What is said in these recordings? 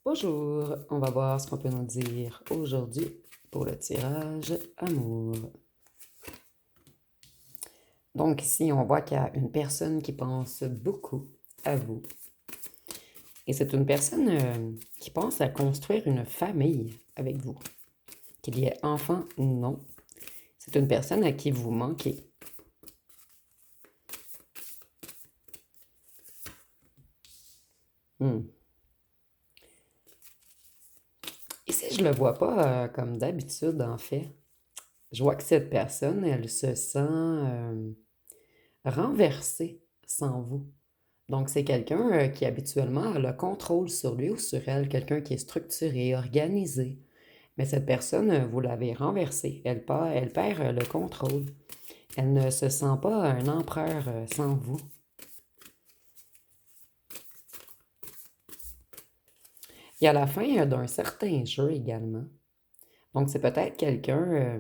Bonjour, on va voir ce qu'on peut nous dire aujourd'hui pour le tirage amour. Donc ici, on voit qu'il y a une personne qui pense beaucoup à vous. Et c'est une personne qui pense à construire une famille avec vous. Qu'il y ait enfant ou non, c'est une personne à qui vous manquez. Hmm. Ici, je ne le vois pas comme d'habitude, en fait. Je vois que cette personne, elle se sent renversée sans vous. Donc, c'est quelqu'un qui habituellement a le contrôle sur lui ou sur elle, quelqu'un qui est structuré, organisé. Mais cette personne, vous l'avez renversée. Elle perd le contrôle. Elle ne se sent pas un empereur sans vous. Il y a la fin d'un certain jeu également. Donc, c'est peut-être quelqu'un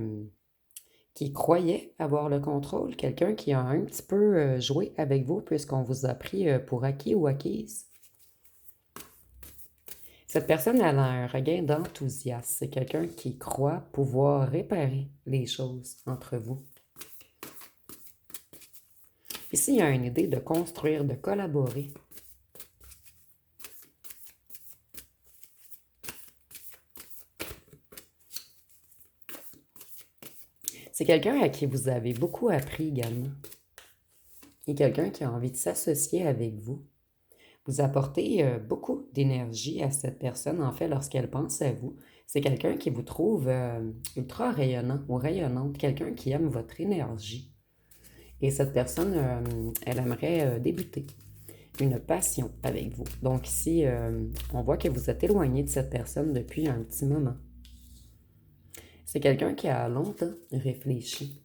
qui croyait avoir le contrôle, quelqu'un qui a un petit peu joué avec vous puisqu'on vous a pris pour acquis ou acquise. Cette personne elle a un regain d'enthousiasme. C'est quelqu'un qui croit pouvoir réparer les choses entre vous. Ici, il y a une idée de construire, de collaborer. C'est quelqu'un à qui vous avez beaucoup appris également. Et quelqu'un qui a envie de s'associer avec vous. Vous apportez beaucoup d'énergie à cette personne, en fait, lorsqu'elle pense à vous. C'est quelqu'un qui vous trouve ultra rayonnant ou rayonnante, quelqu'un qui aime votre énergie. Et cette personne, elle aimerait débuter une passion avec vous. Donc ici, on voit que vous êtes éloigné de cette personne depuis un petit moment. C'est quelqu'un qui a longtemps réfléchi.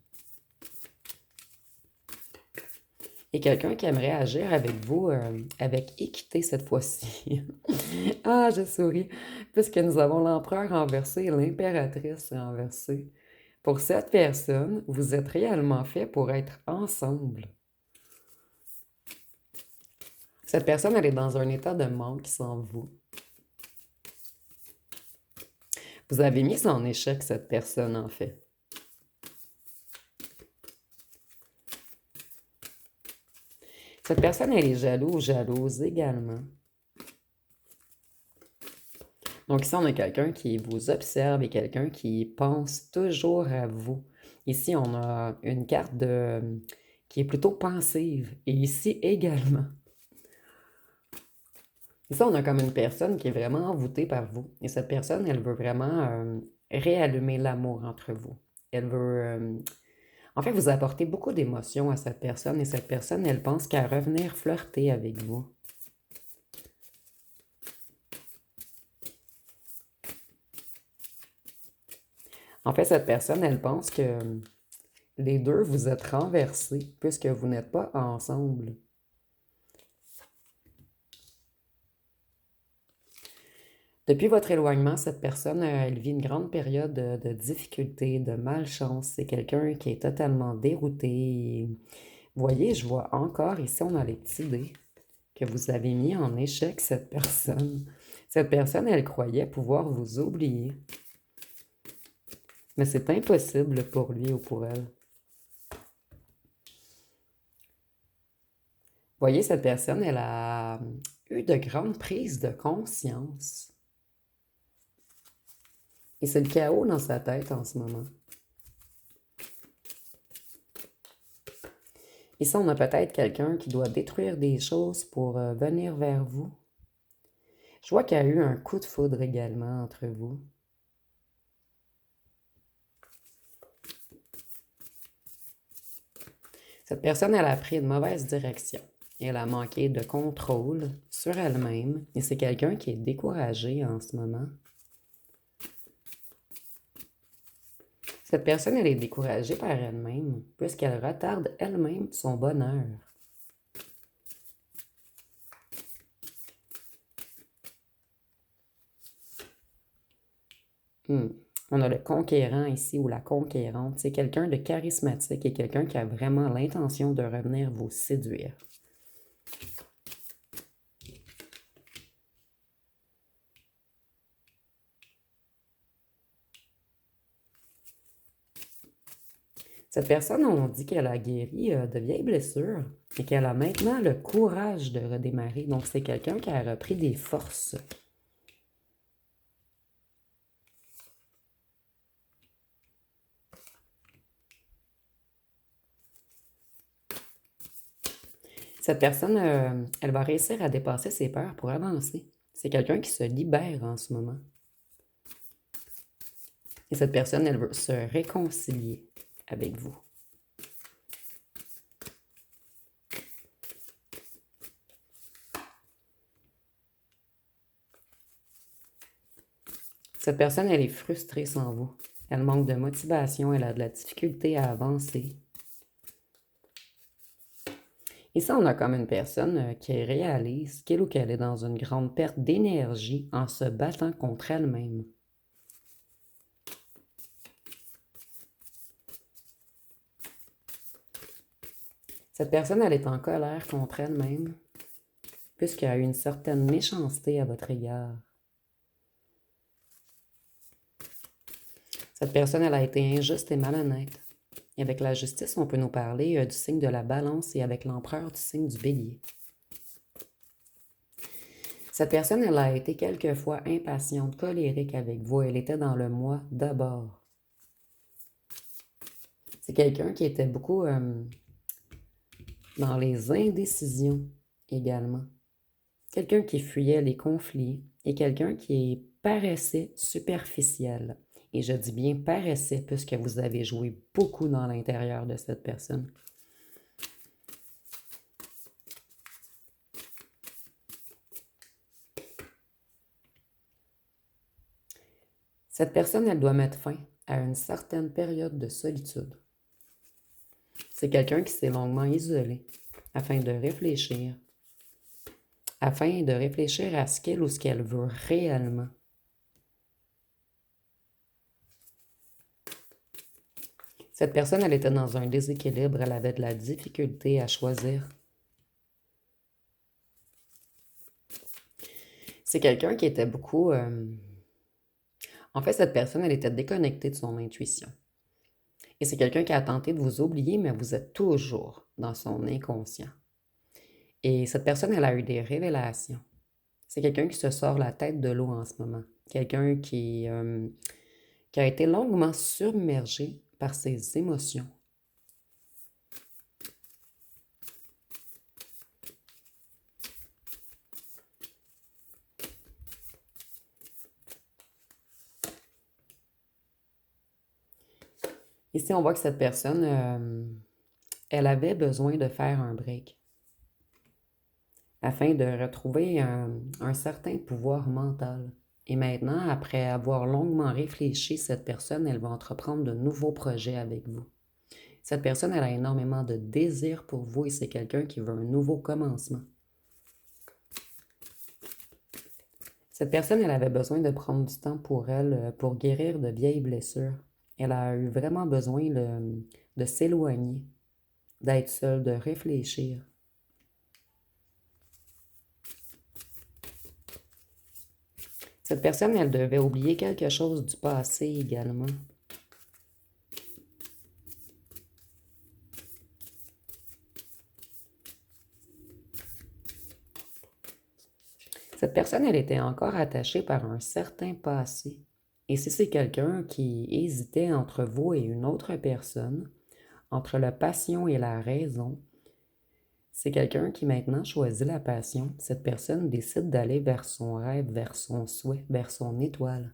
Et quelqu'un qui aimerait agir avec vous avec équité cette fois-ci. Ah, je souris, puisque nous avons l'empereur renversé et l'impératrice renversée. Pour cette personne, vous êtes réellement fait pour être ensemble. Cette personne, elle est dans un état de manque sans vous. Vous avez mis en échec cette personne, en fait. Cette personne, elle est jaloux ou jalouse également. Donc ici, on a quelqu'un qui vous observe et quelqu'un qui pense toujours à vous. Ici, on a une carte qui est plutôt pensive. Et ici également. Ici, on a comme une personne qui est vraiment envoûtée par vous. Et cette personne, elle veut vraiment réallumer l'amour entre vous. Elle veut, en fait, vous apporter beaucoup d'émotions à cette personne. Et cette personne, elle pense qu'à revenir flirter avec vous. En fait, cette personne, elle pense que les deux, vous êtes renversés puisque vous n'êtes pas ensemble. Depuis votre éloignement, cette personne, elle vit une grande période de difficulté, de malchance. C'est quelqu'un qui est totalement dérouté. Vous voyez, je vois encore ici, on a les petits dés que vous avez mis en échec cette personne. Cette personne, elle croyait pouvoir vous oublier. Mais c'est impossible pour lui ou pour elle. Vous voyez, cette personne, elle a eu de grandes prises de conscience. Et c'est le chaos dans sa tête en ce moment. Ici, on a peut-être quelqu'un qui doit détruire des choses pour venir vers vous. Je vois qu'il y a eu un coup de foudre également entre vous. Cette personne, elle a pris une mauvaise direction. Elle a manqué de contrôle sur elle-même et c'est quelqu'un qui est découragé en ce moment. Cette personne, elle est découragée par elle-même puisqu'elle retarde elle-même son bonheur. On a le conquérant ici ou la conquérante. C'est quelqu'un de charismatique et quelqu'un qui a vraiment l'intention de revenir vous séduire. Cette personne, on dit qu'elle a guéri de vieilles blessures et qu'elle a maintenant le courage de redémarrer. Donc, c'est quelqu'un qui a repris des forces. Cette personne, elle va réussir à dépasser ses peurs pour avancer. C'est quelqu'un qui se libère en ce moment. Et cette personne, elle veut se réconcilier avec vous. Cette personne, elle est frustrée sans vous. Elle manque de motivation, elle a de la difficulté à avancer. Ici, on a comme une personne qui réalise qu'il ou qu'elle est dans une grande perte d'énergie en se battant contre elle-même. Cette personne, elle est en colère contre elle-même, puisqu'elle a une certaine méchanceté à votre égard. Cette personne, elle a été injuste et malhonnête. Et avec la justice, on peut nous parler du signe de la balance et avec l'empereur du signe du bélier. Cette personne, elle a été quelquefois impatiente, colérique avec vous. Elle était dans le moi d'abord. C'est quelqu'un qui était beaucoup dans les indécisions également. Quelqu'un qui fuyait les conflits et quelqu'un qui paraissait superficiel. Et je dis bien paraissait puisque vous avez joué beaucoup dans l'intérieur de cette personne. Cette personne, elle doit mettre fin à une certaine période de solitude. C'est quelqu'un qui s'est longuement isolé afin de réfléchir à ce qu'il ou ce qu'elle veut réellement. Cette personne, elle était dans un déséquilibre, elle avait de la difficulté à choisir. C'est quelqu'un qui était beaucoup... En fait, cette personne, elle était déconnectée de son intuition. Et c'est quelqu'un qui a tenté de vous oublier, mais vous êtes toujours dans son inconscient. Et cette personne, elle a eu des révélations. C'est quelqu'un qui se sort la tête de l'eau en ce moment. Quelqu'un qui a été longuement submergé par ses émotions. Ici, on voit que cette personne, elle avait besoin de faire un break afin de retrouver un certain pouvoir mental. Et maintenant, après avoir longuement réfléchi, cette personne, elle va entreprendre de nouveaux projets avec vous. Cette personne, elle a énormément de désir pour vous et c'est quelqu'un qui veut un nouveau commencement. Cette personne, elle avait besoin de prendre du temps pour elle, pour guérir de vieilles blessures. Elle a eu vraiment besoin de s'éloigner, d'être seule, de réfléchir. Cette personne, elle devait oublier quelque chose du passé également. Cette personne, elle était encore attachée par un certain passé. Et si c'est quelqu'un qui hésitait entre vous et une autre personne, entre la passion et la raison, c'est quelqu'un qui maintenant choisit la passion. Cette personne décide d'aller vers son rêve, vers son souhait, vers son étoile.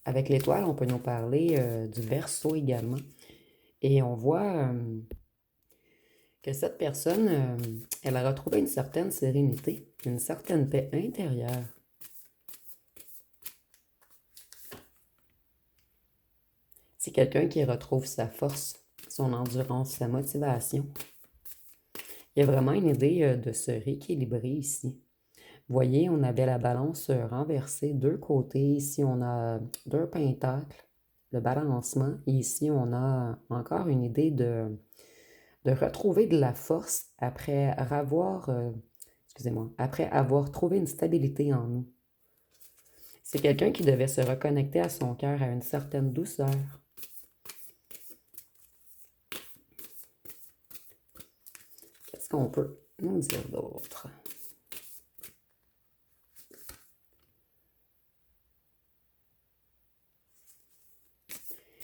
Avec l'étoile, on peut nous parler du Verseau également. Et on voit que cette personne, elle a retrouvé une certaine sérénité, une certaine paix intérieure. C'est quelqu'un qui retrouve sa force, son endurance, sa motivation. Il y a vraiment une idée de se rééquilibrer ici. Vous voyez, on avait la balance renversée, deux côtés. Ici, on a deux pentacles, le balancement. Et ici, on a encore une idée de retrouver de la force après avoir, après avoir trouvé une stabilité en nous. C'est quelqu'un qui devait se reconnecter à son cœur, à une certaine douceur. qu'on peut nous dire d'autre?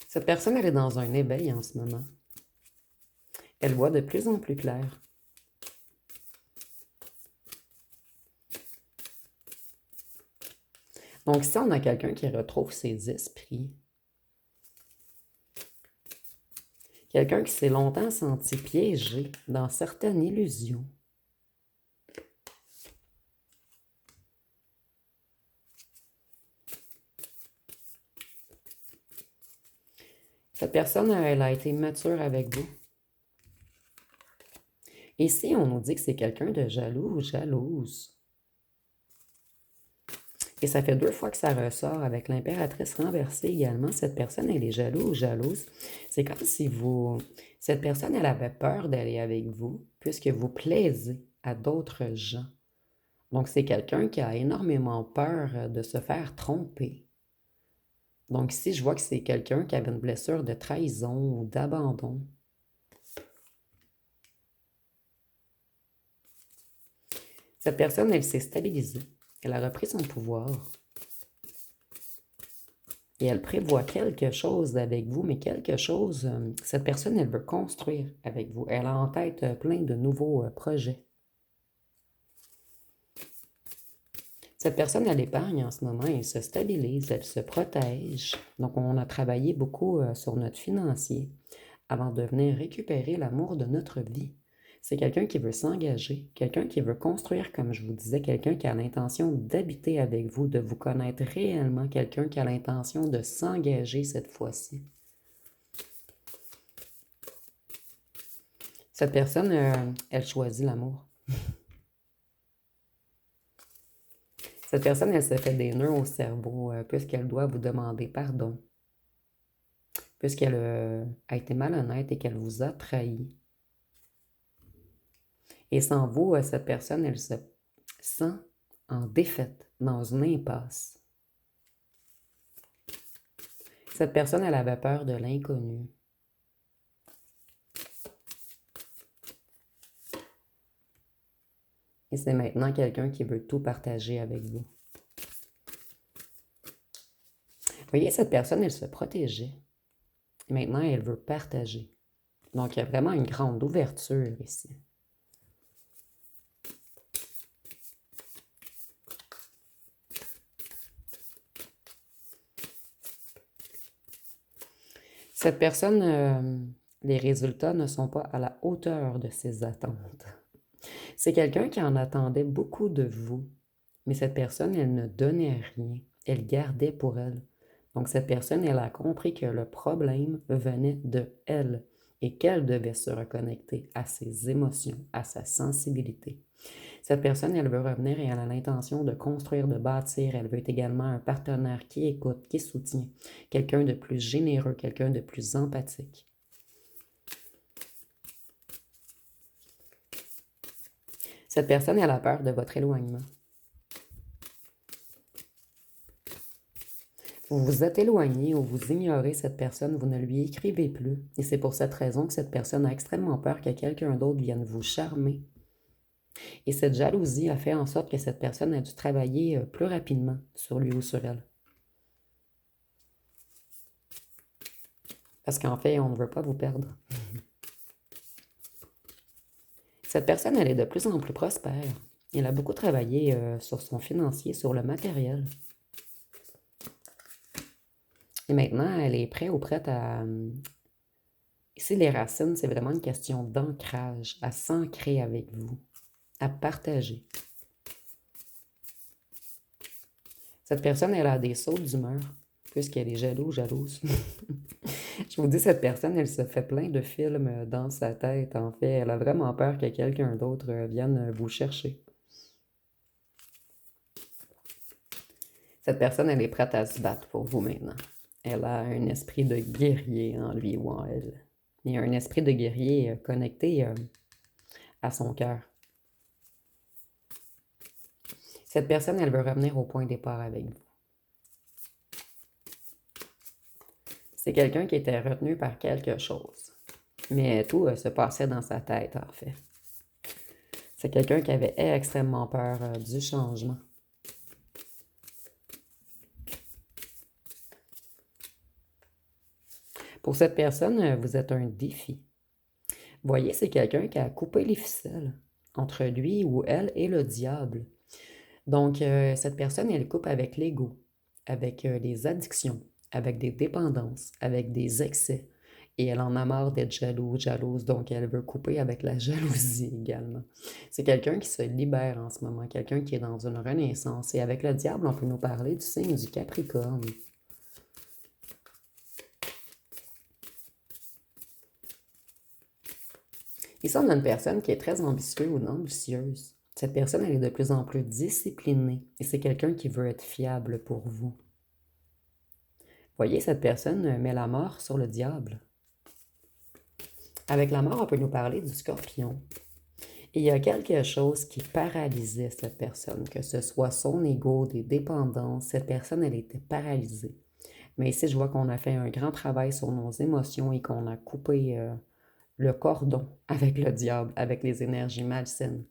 Cette personne, elle est dans un éveil en ce moment. Elle voit de plus en plus clair. Donc, si on a quelqu'un qui retrouve ses esprits, quelqu'un qui s'est longtemps senti piégé dans certaines illusions, cette personne, elle a été mature avec vous. Et si on nous dit que c'est quelqu'un de jaloux ou jalouse, et ça fait 2 fois que ça ressort avec l'impératrice renversée également, cette personne, elle est jalouse ou jalouse. C'est comme si cette personne, elle avait peur d'aller avec vous, puisque vous plaisez à d'autres gens. Donc, c'est quelqu'un qui a énormément peur de se faire tromper. Donc, si je vois que c'est quelqu'un qui avait une blessure de trahison ou d'abandon, cette personne, elle s'est stabilisée. Elle a repris son pouvoir. Et elle prévoit quelque chose avec vous, mais quelque chose, cette personne, elle veut construire avec vous. Elle a en tête plein de nouveaux projets. Cette personne, elle épargne en ce moment, elle se stabilise, elle se protège. Donc, on a travaillé beaucoup sur notre financier avant de venir récupérer l'amour de notre vie. C'est quelqu'un qui veut s'engager, quelqu'un qui veut construire, comme je vous disais, quelqu'un qui a l'intention d'habiter avec vous, de vous connaître réellement, quelqu'un qui a l'intention de s'engager cette fois-ci. Cette personne, elle choisit l'amour. Cette personne, elle se fait des nœuds au cerveau puisqu'elle doit vous demander pardon, puisqu'elle a été malhonnête et qu'elle vous a trahi. Et sans vous, cette personne, elle se sent en défaite, dans une impasse. Cette personne, elle avait peur de l'inconnu. Et c'est maintenant quelqu'un qui veut tout partager avec vous. Vous voyez, cette personne, elle se protégeait. Et maintenant, elle veut partager. Donc, il y a vraiment une grande ouverture ici. Cette personne, les résultats ne sont pas à la hauteur de ses attentes. C'est quelqu'un qui en attendait beaucoup de vous, mais cette personne, elle ne donnait rien. Elle gardait pour elle. Donc, cette personne, elle a compris que le problème venait de elle et qu'elle devait se reconnecter à ses émotions, à sa sensibilité. Cette personne, elle veut revenir et elle a l'intention de construire, de bâtir. Elle veut être également un partenaire qui écoute, qui soutient, quelqu'un de plus généreux, quelqu'un de plus empathique. Cette personne, elle a peur de votre éloignement. Vous vous êtes éloigné ou vous ignorez cette personne, vous ne lui écrivez plus. Et c'est pour cette raison que cette personne a extrêmement peur que quelqu'un d'autre vienne vous charmer. Et cette jalousie a fait en sorte que cette personne a dû travailler plus rapidement sur lui ou sur elle. Parce qu'en fait, on ne veut pas vous perdre. Cette personne, elle est de plus en plus prospère. Elle a beaucoup travaillé sur son financier, sur le matériel. Et maintenant, elle est prête ou prête à... Ici, les racines, c'est vraiment une question d'ancrage, à s'ancrer avec vous, à partager. Cette personne, elle a des sauts d'humeur, puisqu'elle est jalouse. Je vous dis, cette personne, elle se fait plein de films dans sa tête, en fait. Elle a vraiment peur que quelqu'un d'autre vienne vous chercher. Cette personne, elle est prête à se battre pour vous maintenant. Elle a un esprit de guerrier en lui ou en elle. Il y a un esprit de guerrier connecté à son cœur. Cette personne, elle veut revenir au point de départ avec vous. C'est quelqu'un qui était retenu par quelque chose. Mais tout se passait dans sa tête, en fait. C'est quelqu'un qui avait extrêmement peur du changement. Pour cette personne, vous êtes un défi. Vous voyez, c'est quelqu'un qui a coupé les ficelles entre lui ou elle et le diable. Donc, cette personne, elle coupe avec l'ego, avec les addictions, avec des dépendances, avec des excès. Et elle en a marre d'être jalouse, donc elle veut couper avec la jalousie également. C'est quelqu'un qui se libère en ce moment, quelqu'un qui est dans une renaissance. Et avec le diable, on peut nous parler du signe du Capricorne. Ici, on a une personne qui est très ambitieuse ou ambitieuse. Cette personne, elle est de plus en plus disciplinée et c'est quelqu'un qui veut être fiable pour vous. Voyez, cette personne met la mort sur le diable. Avec la mort, on peut nous parler du scorpion. Et il y a quelque chose qui paralysait cette personne, que ce soit son ego, des dépendances. Cette personne, elle était paralysée. Mais ici, je vois qu'on a fait un grand travail sur nos émotions et qu'on a coupé le cordon avec le diable, avec les énergies malsaines.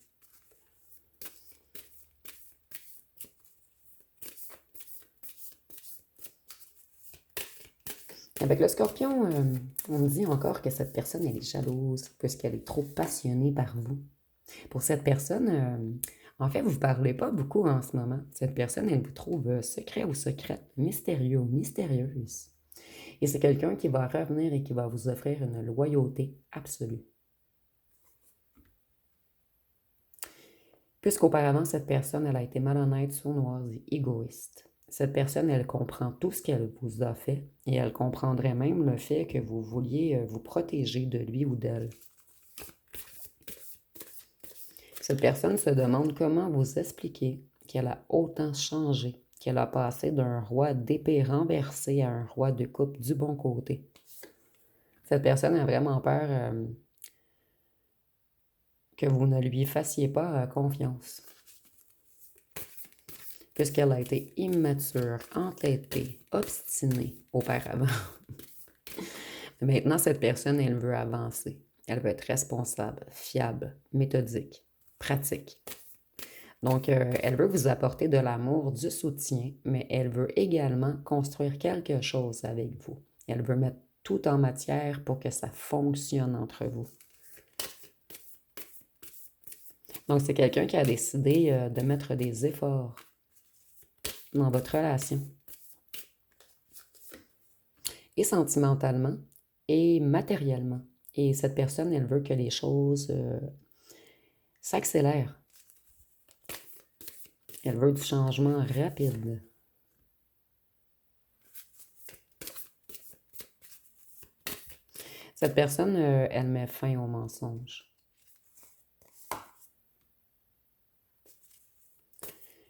Avec le scorpion, on me dit encore que cette personne, elle est jalouse puisqu'elle est trop passionnée par vous. Pour cette personne, en fait, vous ne parlez pas beaucoup en ce moment. Cette personne, elle vous trouve secret ou secrète, mystérieux ou mystérieuse. Et c'est quelqu'un qui va revenir et qui va vous offrir une loyauté absolue. Puisqu'auparavant, cette personne, elle a été malhonnête, sournoise et égoïste. Cette personne, elle comprend tout ce qu'elle vous a fait et elle comprendrait même le fait que vous vouliez vous protéger de lui ou d'elle. Cette personne se demande comment vous expliquer qu'elle a autant changé, qu'elle a passé d'un roi d'épée renversé à un roi de coupe du bon côté. Cette personne a vraiment peur que vous ne lui fassiez pas confiance. Puisqu'elle a été immature, entêtée, obstinée auparavant. Maintenant, cette personne, elle veut avancer. Elle veut être responsable, fiable, méthodique, pratique. Donc, elle veut vous apporter de l'amour, du soutien, mais elle veut également construire quelque chose avec vous. Elle veut mettre tout en matière pour que ça fonctionne entre vous. Donc, c'est quelqu'un qui a décidé de mettre des efforts dans votre relation. Et sentimentalement et matériellement. Et cette personne, elle veut que les choses s'accélèrent. Elle veut du changement rapide. Cette personne, elle met fin au mensonge.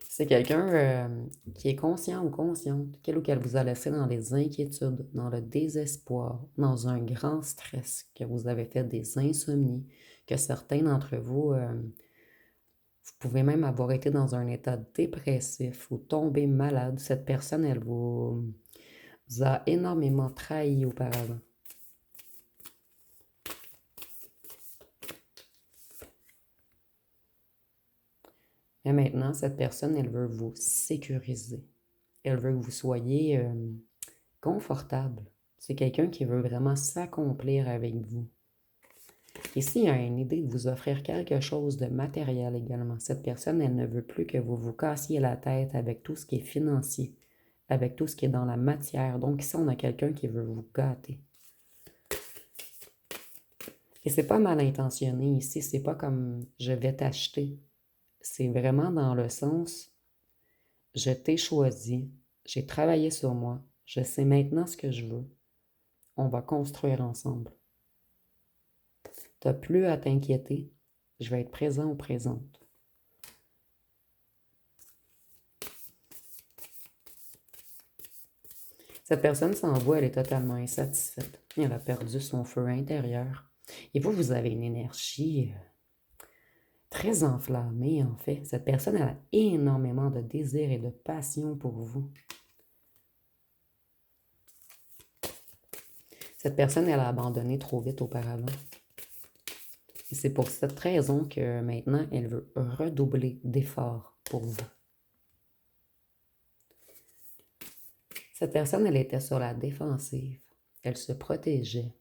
C'est quelqu'un qui est conscient ou consciente qu'elle ou qu'elle vous a laissé dans des inquiétudes, dans le désespoir, dans un grand stress, que vous avez fait des insomnies, que certains d'entre vous, vous pouvez même avoir été dans un état dépressif ou tomber malade. Cette personne, elle vous a énormément trahi auparavant. Mais maintenant, cette personne, elle veut vous sécuriser. Elle veut que vous soyez confortable. C'est quelqu'un qui veut vraiment s'accomplir avec vous. Ici, il y a une idée de vous offrir quelque chose de matériel également. Cette personne, elle ne veut plus que vous vous cassiez la tête avec tout ce qui est financier, avec tout ce qui est dans la matière. Donc ici, on a quelqu'un qui veut vous gâter. Et c'est pas mal intentionné ici, c'est pas comme je vais t'acheter. C'est vraiment dans le sens, je t'ai choisi, j'ai travaillé sur moi, je sais maintenant ce que je veux. On va construire ensemble. Tu n'as plus à t'inquiéter, je vais être présent ou présente. Cette personne s'en va, elle est totalement insatisfaite. Elle a perdu son feu intérieur. Et vous, vous avez une énergie très enflammée, en fait. Cette personne, elle a énormément de désir et de passion pour vous. Cette personne, elle a abandonné trop vite auparavant. Et c'est pour cette raison que maintenant, elle veut redoubler d'efforts pour vous. Cette personne, elle était sur la défensive. Elle se protégeait.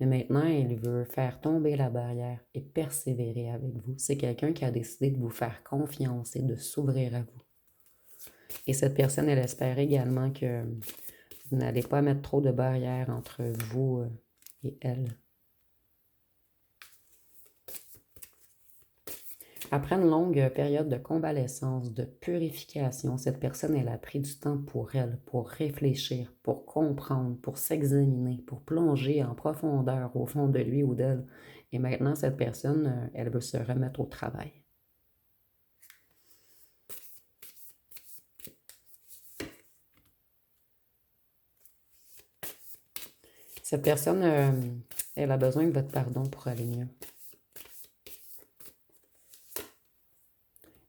Mais maintenant, elle veut faire tomber la barrière et persévérer avec vous. C'est quelqu'un qui a décidé de vous faire confiance et de s'ouvrir à vous. Et cette personne, elle espère également que vous n'allez pas mettre trop de barrières entre vous et elle. Après une longue période de convalescence, de purification, cette personne, elle a pris du temps pour elle, pour réfléchir, pour comprendre, pour s'examiner, pour plonger en profondeur au fond de lui ou d'elle. Et maintenant, cette personne, elle veut se remettre au travail. Cette personne, elle a besoin de votre pardon pour aller mieux.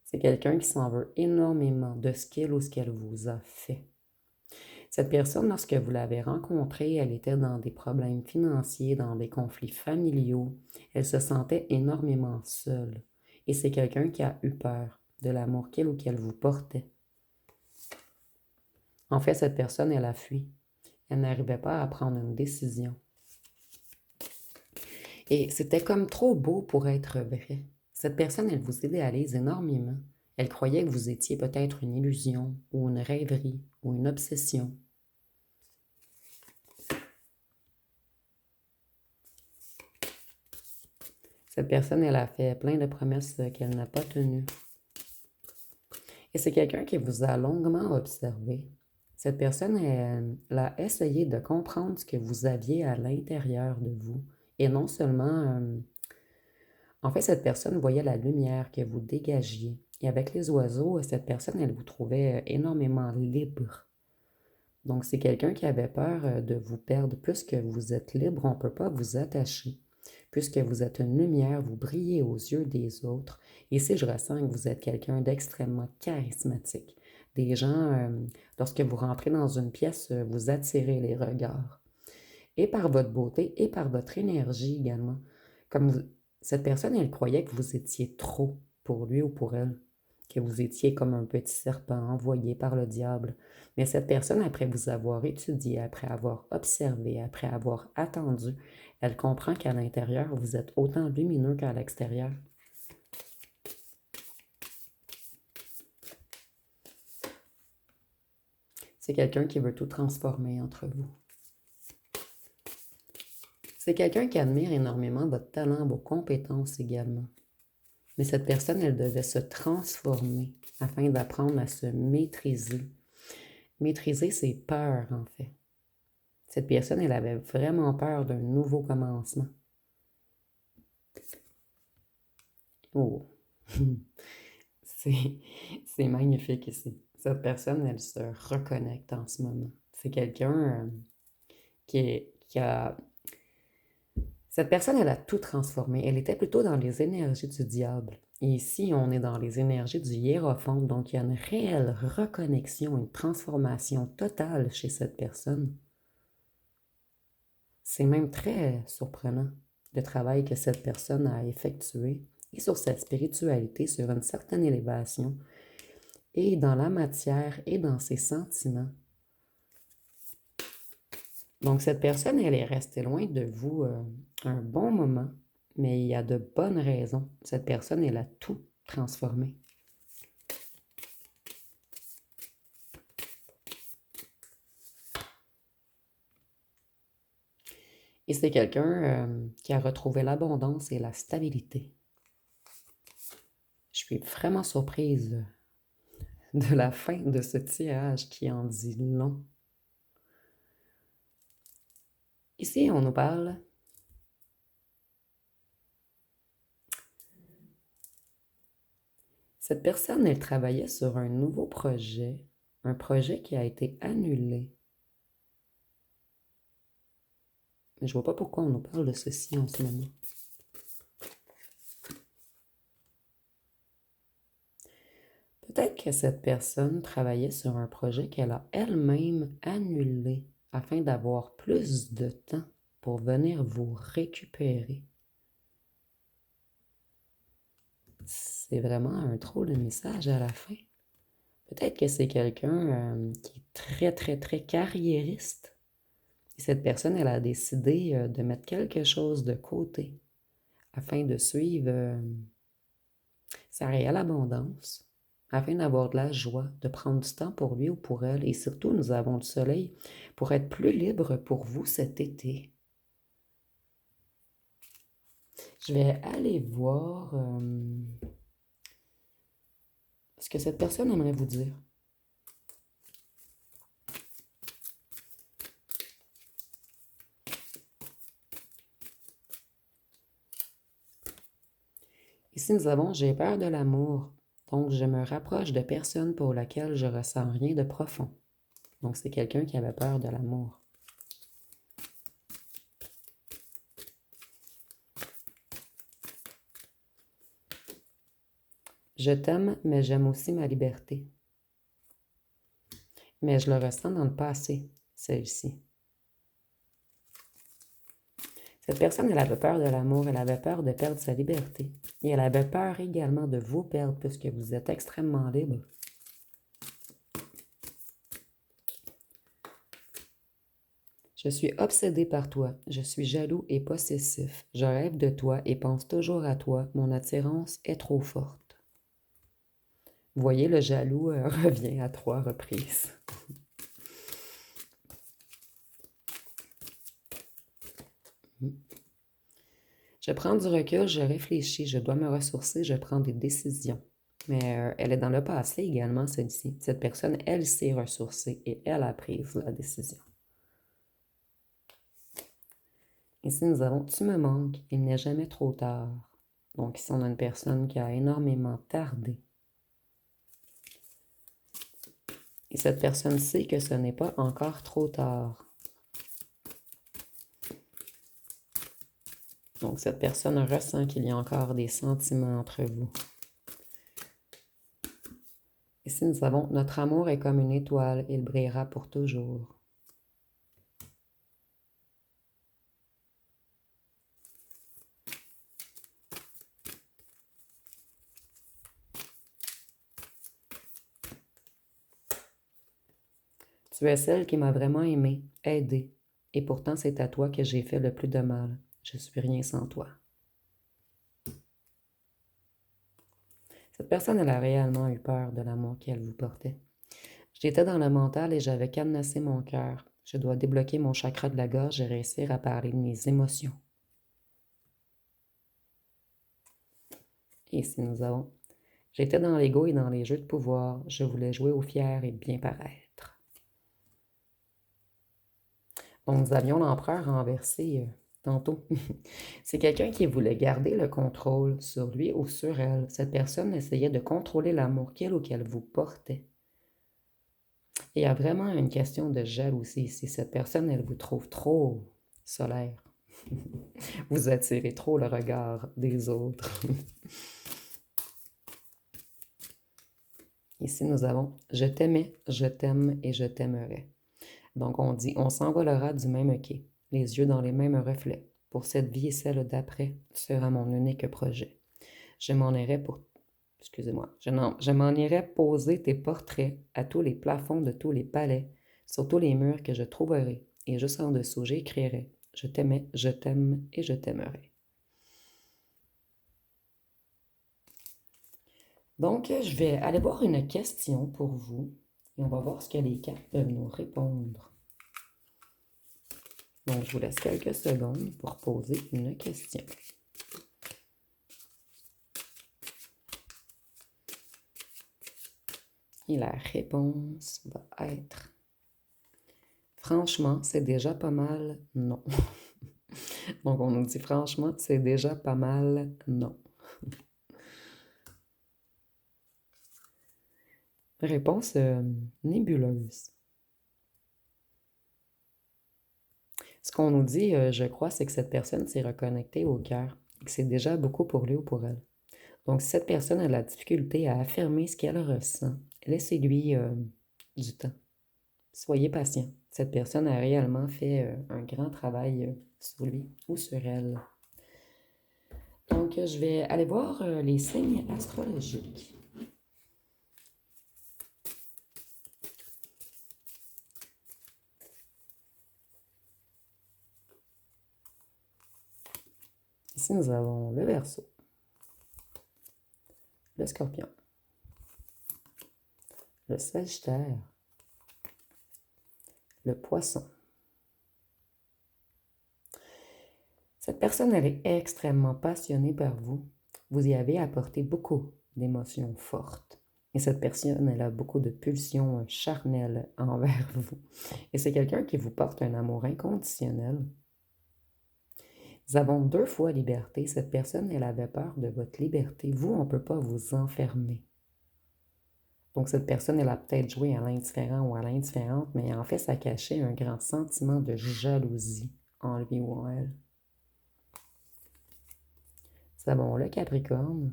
C'est quelqu'un qui s'en veut énormément de ce qu'il ou ce qu'elle vous a fait. Cette personne, lorsque vous l'avez rencontrée, elle était dans des problèmes financiers, dans des conflits familiaux. Elle se sentait énormément seule. Et c'est quelqu'un qui a eu peur de l'amour qu'il ou qu'elle vous portait. En fait, cette personne, elle a fui. Elle n'arrivait pas à prendre une décision. Et c'était comme trop beau pour être vrai. Cette personne, elle vous idéalise énormément. Elle croyait que vous étiez peut-être une illusion ou une rêverie ou une obsession. Cette personne, elle a fait plein de promesses qu'elle n'a pas tenues. Et c'est quelqu'un qui vous a longuement observé. Cette personne, elle a essayé de comprendre ce que vous aviez à l'intérieur de vous. Et non seulement... en fait, cette personne voyait la lumière que vous dégagiez. Et avec les oiseaux, cette personne, elle vous trouvait énormément libre. Donc, c'est quelqu'un qui avait peur de vous perdre. Puisque vous êtes libre, on ne peut pas vous attacher. Puisque vous êtes une lumière, vous brillez aux yeux des autres. Ici, je ressens que vous êtes quelqu'un d'extrêmement charismatique. Des gens, lorsque vous rentrez dans une pièce, vous attirez les regards. Et par votre beauté et par votre énergie également. Comme cette personne, elle croyait que vous étiez trop pour lui ou pour elle, que vous étiez comme un petit serpent envoyé par le diable. Mais cette personne, après vous avoir étudié, après avoir observé, après avoir attendu, elle comprend qu'à l'intérieur, vous êtes autant lumineux qu'à l'extérieur. C'est quelqu'un qui veut tout transformer entre vous. C'est quelqu'un qui admire énormément votre talent, vos compétences également. Mais cette personne, elle devait se transformer afin d'apprendre à se maîtriser. Maîtriser ses peurs, en fait. Cette personne, elle avait vraiment peur d'un nouveau commencement. Oh, c'est magnifique ici. Cette personne, elle se reconnecte en ce moment. C'est quelqu'un qui a... Cette personne, elle a tout transformé. Elle était plutôt dans les énergies du diable. Et ici, on est dans les énergies du hiérophant. Donc, il y a une réelle reconnexion, une transformation totale chez cette personne. C'est même très surprenant le travail que cette personne a effectué et sur sa spiritualité, sur une certaine élévation, et dans la matière et dans ses sentiments. Donc, cette personne, elle est restée loin de vous un bon moment, mais il y a de bonnes raisons. Cette personne, elle a tout transformé. Et c'est quelqu'un qui a retrouvé l'abondance et la stabilité. Je suis vraiment surprise de la fin de ce tirage qui en dit long. Ici, on nous parle cette personne, elle travaillait sur un nouveau projet, un projet qui a été annulé. Mais je vois pas pourquoi on nous parle de ceci en ce moment. Peut-être que cette personne travaillait sur un projet qu'elle a elle-même annulé afin d'avoir plus de temps pour venir vous récupérer. C'est vraiment un drôle de message à la fin. Peut-être que c'est quelqu'un qui est très, très, très carriériste. Et cette personne, elle a décidé de mettre quelque chose de côté afin de suivre sa réelle abondance, afin d'avoir de la joie, de prendre du temps pour lui ou pour elle. Et surtout, nous avons du soleil pour être plus libre pour vous cet été. Je vais aller voir ce que cette personne aimerait vous dire. Ici, nous avons j'ai peur de l'amour, donc je me rapproche de personnes pour lesquelles je ressens rien de profond. Donc, c'est quelqu'un qui avait peur de l'amour. Je t'aime, mais j'aime aussi ma liberté. Mais je le ressens dans le passé, celle-ci. Cette personne, elle avait peur de l'amour, elle avait peur de perdre sa liberté. Et elle avait peur également de vous perdre puisque vous êtes extrêmement libre. Je suis obsédé par toi, je suis jaloux et possessif. Je rêve de toi et pense toujours à toi. Mon attirance est trop forte. Vous voyez, le jaloux revient à 3 reprises. Je prends du recul, je réfléchis, je dois me ressourcer, je prends des décisions. Mais elle est dans le passé également, celle-ci. Cette personne, elle s'est ressourcée et elle a pris la décision. Ici, nous avons Tu me manques, il n'est jamais trop tard. Donc ici, on a une personne qui a énormément tardé. Et cette personne sait que ce n'est pas encore trop tard. Donc cette personne ressent qu'il y a encore des sentiments entre vous. Ici, nous avons Notre amour est comme une étoile, il brillera pour toujours. Tu es celle qui m'a vraiment aimé, aidé, et pourtant c'est à toi que j'ai fait le plus de mal. Je suis rien sans toi. Cette personne, elle a réellement eu peur de l'amour qu'elle vous portait. J'étais dans le mental et j'avais cadenassé mon cœur. Je dois débloquer mon chakra de la gorge et réussir à parler de mes émotions. Et ici nous avons J'étais dans l'ego et dans les jeux de pouvoir. Je voulais jouer au fier et bien paraître. Donc, nous avions l'empereur renversé tantôt. C'est quelqu'un qui voulait garder le contrôle sur lui ou sur elle. Cette personne essayait de contrôler l'amour qu'il ou qu'elle vous portait. Et il y a vraiment une question de jalousie ici. Cette personne, elle vous trouve trop solaire. Vous attirez trop le regard des autres. Ici, nous avons Je t'aimais, je t'aime et je t'aimerai. Donc, on dit On s'envolera du même quai, les yeux dans les mêmes reflets. Pour cette vie et celle d'après, tu seras mon unique projet. Je m'en irai pour. Excusez-moi. Je m'en irai poser tes portraits à tous les plafonds de tous les palais, sur tous les murs que je trouverai, et juste en dessous, j'écrirai Je t'aimais, je t'aime et je t'aimerai. Donc, je vais aller voir une question pour vous et on va voir ce que les cartes peuvent nous répondre. Donc, je vous laisse quelques secondes pour poser une question. Et la réponse va être franchement, c'est déjà pas mal non. Donc, on nous dit franchement, c'est déjà pas mal non. Réponse nébuleuse. Ce qu'on nous dit, je crois, c'est que cette personne s'est reconnectée au cœur et que c'est déjà beaucoup pour lui ou pour elle. Donc, si cette personne a de la difficulté à affirmer ce qu'elle ressent, laissez-lui du temps. Soyez patient. Cette personne a réellement fait un grand travail sur lui ou sur elle. Donc, je vais aller voir les signes astrologiques. Ici, nous avons le Verseau, le Scorpion, le Sagittaire, le Poisson. Cette personne, elle est extrêmement passionnée par vous. Vous y avez apporté beaucoup d'émotions fortes. Et cette personne, elle a beaucoup de pulsions charnelles envers vous. Et c'est quelqu'un qui vous porte un amour inconditionnel. Nous avons 2 fois liberté. Cette personne, elle avait peur de votre liberté. Vous, on ne peut pas vous enfermer. Donc, cette personne, elle a peut-être joué à l'indifférent ou à l'indifférente, mais en fait, ça cachait un grand sentiment de jalousie en lui ou en elle. Nous avons le Capricorne,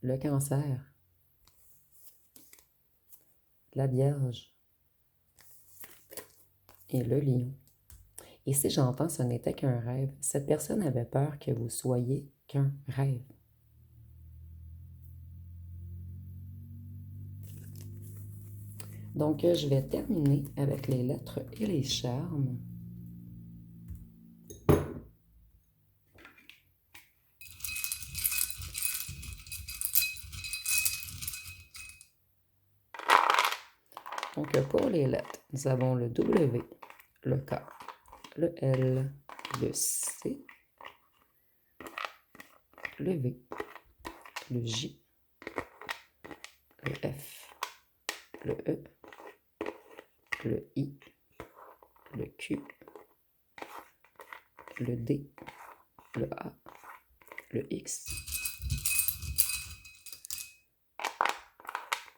le Cancer, la Vierge et le Lion. Et si j'entends ce n'était qu'un rêve, cette personne avait peur que vous soyez qu'un rêve. Donc, je vais terminer avec les lettres et les charmes. Donc, pour les lettres, nous avons le W, le K, le L, le C, le V, le J, le F, le E, le I, le Q, le D, le A, le X,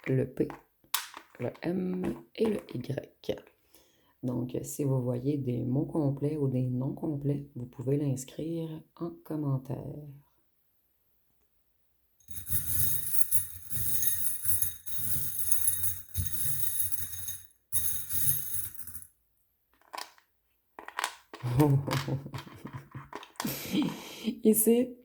le P, le M et le Y. Donc, si vous voyez des mots complets ou des noms complets, vous pouvez l'inscrire en commentaire. Ici,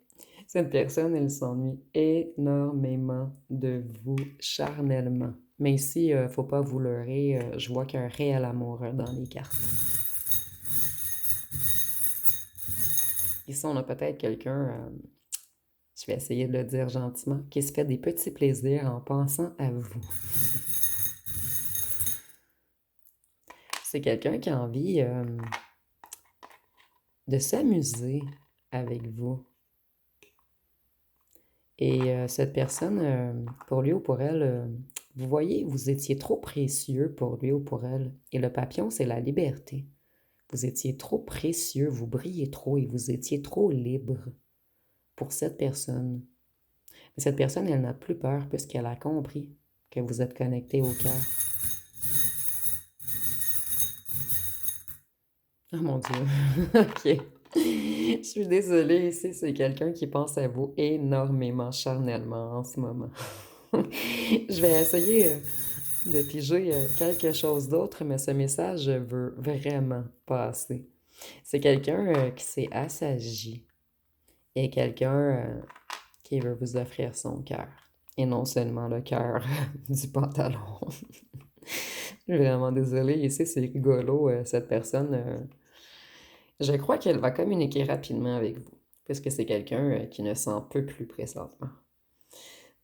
cette personne, elle s'ennuie énormément de vous charnellement. Mais ici, il ne faut pas vous leurrer. Je vois qu'il y a un réel amour dans les cartes. Ici, on a peut-être quelqu'un, je vais essayer de le dire gentiment, qui se fait des petits plaisirs en pensant à vous. C'est quelqu'un qui a envie de s'amuser avec vous. Et cette personne, pour lui ou pour elle, vous voyez, vous étiez trop précieux pour lui ou pour elle. Et le papillon, c'est la liberté. Vous étiez trop précieux, vous brillez trop et vous étiez trop libre pour cette personne. Mais cette personne, elle n'a plus peur puisqu'elle a compris que vous êtes connecté au cœur. Oh mon Dieu. OK. Je suis désolée, ici, c'est quelqu'un qui pense à vous énormément charnellement en ce moment. Je vais essayer de piger quelque chose d'autre, mais ce message veut vraiment passer. C'est quelqu'un qui s'est assagi et quelqu'un qui veut vous offrir son cœur. Et non seulement le cœur du pantalon. Je suis vraiment désolée. Ici, c'est rigolo. Cette personne, je crois qu'elle va communiquer rapidement avec vous, puisque c'est quelqu'un qui ne s'en peut plus présentement.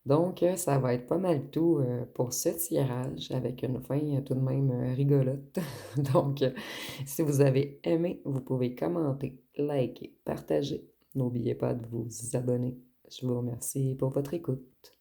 Donc, ça va être pas mal tout pour ce tirage avec une fin tout de même rigolote. Donc, si vous avez aimé, vous pouvez commenter, liker, partager. N'oubliez pas de vous abonner. Je vous remercie pour votre écoute.